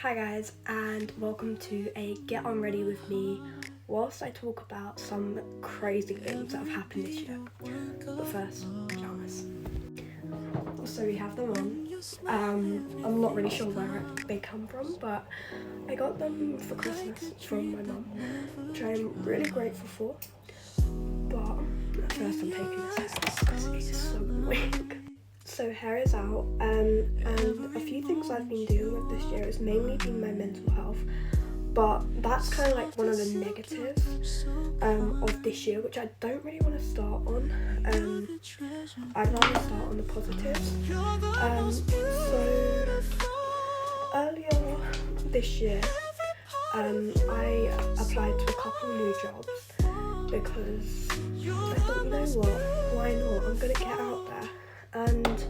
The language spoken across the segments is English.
Hi guys, and welcome to a Get On Ready with me whilst I talk about some crazy things that have happened this year. But first, pajamas. So we have them on. I'm not really sure where they come from, but I got them for Christmas from my mum, which I'm really grateful for. But at first I'm taking this hair out because it is so annoying. So hair is out, and a few things I've been dealing with this year has mainly been my mental health, but that's kind of like one of the negatives of this year, which I don't really want to start on. I'd rather start on the positives. So earlier this year, I applied to a couple new jobs because I thought, you know what, why not? I'm gonna get out there. And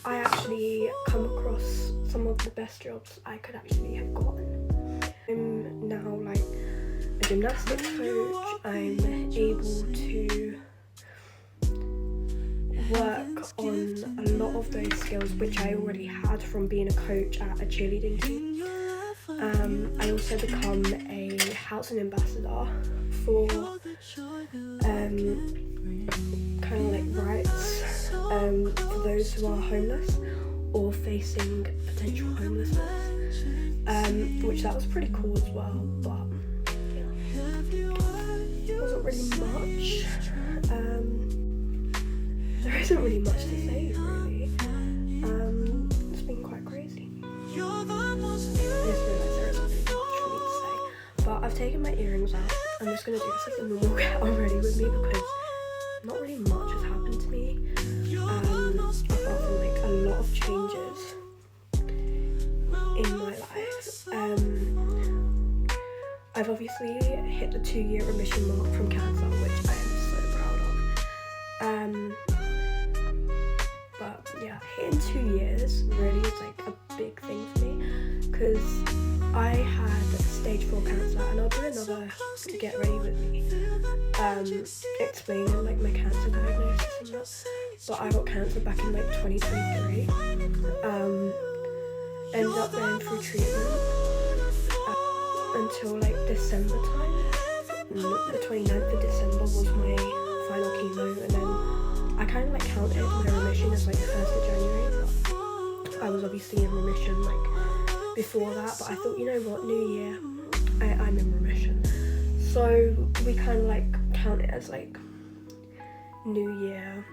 I actually come across some of the best jobs I could actually have gotten. I'm now like a gymnastics coach. I'm able to work on a lot of those skills which I already had from being a coach at a cheerleading team. I also become a housing ambassador for kind of like rights for those who are homeless or facing potential homelessness, which that was pretty cool as well, but yeah, wasn't really much. There isn't really much to say really. It's been quite crazy. I just realised there isn't really much for me to say, but I've taken my earrings out. I'm just going to do this as a normal Get On Ready with me because not really much has happened to me, apart from like a lot of changes in my life. I've obviously hit the 2-year remission mark from cancer, which I am so proud of. But yeah, hitting 2 years really is like a big thing for me because I had stage 4 cancer, and I'll do another Get Ready with me explaining like my cancer diagnosis and that. But I got cancer back in like 2023. Ended up going through treatment until like December time. The 29th of December was my final chemo, and then I kind of like counted my remission as like the 1st of January. But I was obviously in remission like before that, but I thought, you know what, new year, I'm in remission. So we kind of like count it as like new year,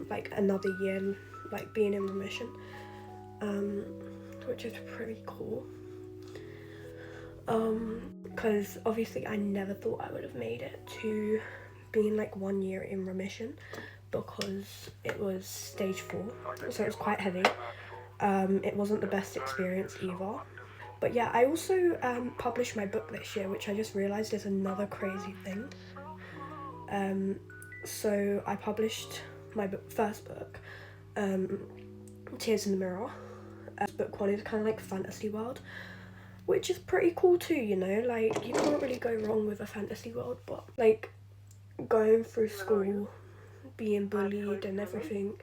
like another year, like being in remission, which is pretty cool. Because obviously I never thought I would have made it to being like 1 year in remission because it was stage 4, so it was quite heavy. It wasn't the best experience either. But yeah, I also published my book this year, which I just realised is another crazy thing. So I published my first book, Tears in the Mirror. Book 1 is kind of like fantasy world, which is pretty cool too, you know, like you can't really go wrong with a fantasy world. But like going through school, being bullied and everything,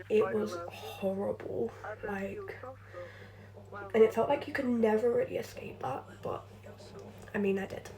it was horrible, like, and it felt like you could never really escape that, but I mean I did.